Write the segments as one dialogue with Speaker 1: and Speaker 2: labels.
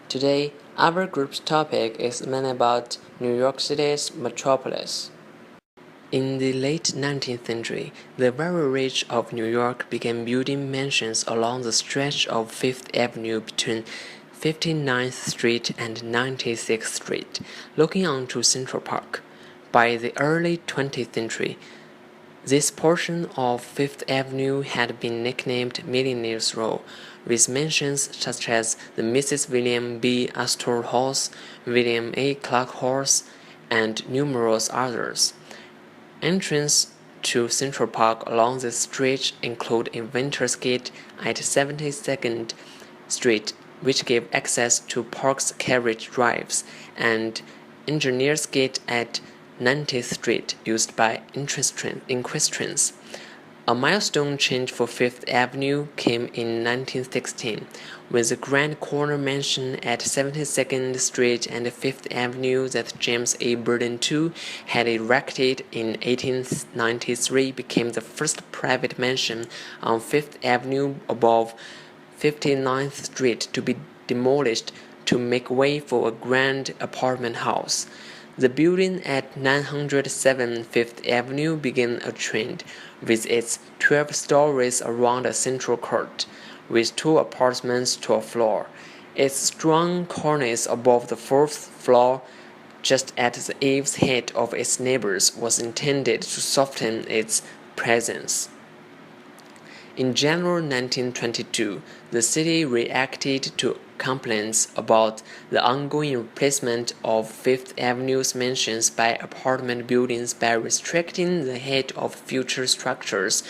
Speaker 1: Today, our group's topic is mainly about New York City's metropolis. In the late 19th century, the very rich of New York began building mansions along the stretch of Fifth Avenue between 59th Street and 96th Street, looking onto Central Park. By the early 20th century, this portion of Fifth Avenue had been nicknamed Millionaire's Row, with mansions such as the Mrs. William B. Astor House, William A. Clark House, and numerous others. Entrance to Central Park along this stretch include Inventor's Gate at 72nd Street, which gave access to Park's carriage drives, and Engineer's Gate at 90th Street, used by equestrians. A milestone change for Fifth Avenue came in 1916, when the Grand Corner Mansion at 72nd Street and Fifth Avenue that James A. Burden II had erected in 1893 became the first private mansion on Fifth Avenue above 59th Street to be demolished to make way for a grand apartment house. The building at 907 Fifth Avenue began a trend, with its 12 stories around a central court, with 2 apartments to a floor. Its strong cornice above the 4th floor, just at the eaves height of its neighbors, was intended to soften its presence. In January 1922, the city reacted to complaints about the ongoing replacement of Fifth Avenue's mansions by apartment buildings by restricting the height of future structures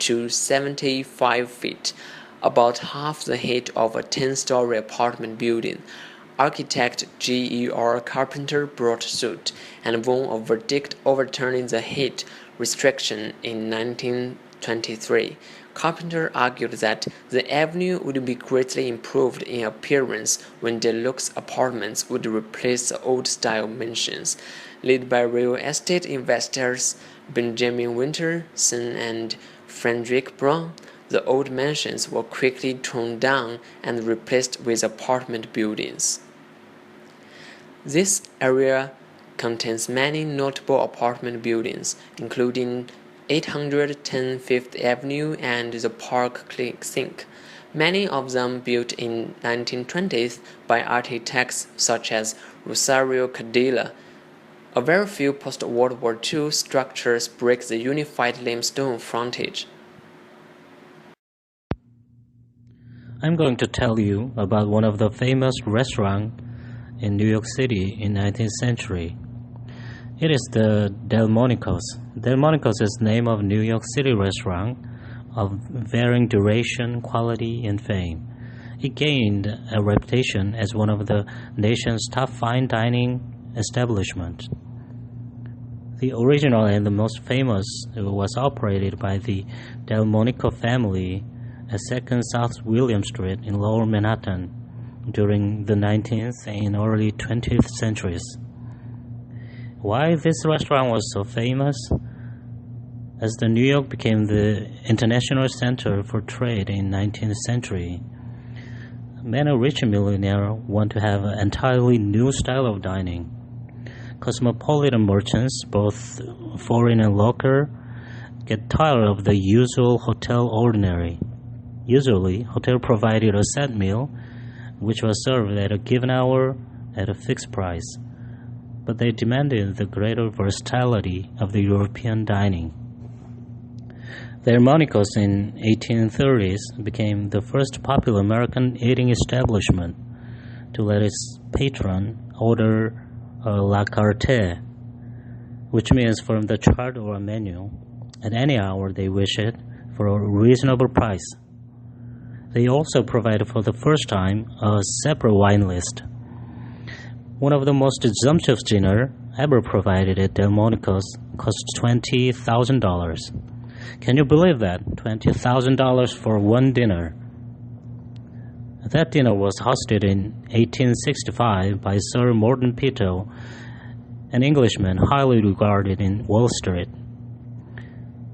Speaker 1: to 75 feet, about half the height of a 10-story apartment building. Architect G.E.R. Carpenter brought suit and won a verdict overturning the height restriction in 1923. Carpenter argued that the avenue would be greatly improved in appearance when deluxe apartments would replace the old-style mansions. Led by real estate investors Benjamin Winter, Son, and Frederick Brown, the old mansions were quickly torn down and replaced with apartment buildings. This area contains many notable apartment buildings, including 810 Fifth Avenue and the Park Sink, many of them built in 1920s by architects such as Rosario Cadilla. A very few post-World War II structures break the unified limestone frontage.
Speaker 2: I'm going to tell you about one of the famous restaurants in New York City in 19th century. It is the Delmonico's. Delmonico's is the name of a New York City restaurant of varying duration, quality, and fame. It gained a reputation as one of the nation's top fine dining establishments. The original and the most famous was operated by the Delmonico family at 2nd South William Street in Lower Manhattan during the 19th and early 20th centuries. Why this restaurant was so famous? As the New York became the international center for trade in 19th century, many rich millionaires want to have an entirely new style of dining. Cosmopolitan merchants, both foreign and local, get tired of the usual hotel ordinary. Usually, hotel provided a set meal, which was served at a given hour at a fixed price, but they demanded the greater versatility of the European dining. Delmonico's in 1830s became the first popular American eating establishment to let its patron order a la carte, which means from the chart or a menu, at any hour they wish it, for a reasonable price. They also provided for the first time a separate wine list. One of the most sumptuous dinners ever provided at Delmonico's cost $20,000. Can you believe that? $20,000 for one dinner. That dinner was hosted in 1865 by Sir Morton Peto, an Englishman highly regarded in Wall Street.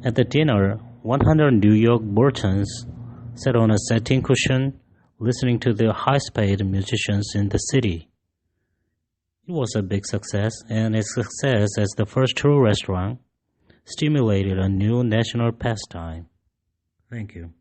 Speaker 2: At the dinner, 100 New York merchants sat on a satin cushion listening to the highest-paid musicians in the city. It was a big success, and its success as the first true restaurant stimulated a new national pastime. Thank you.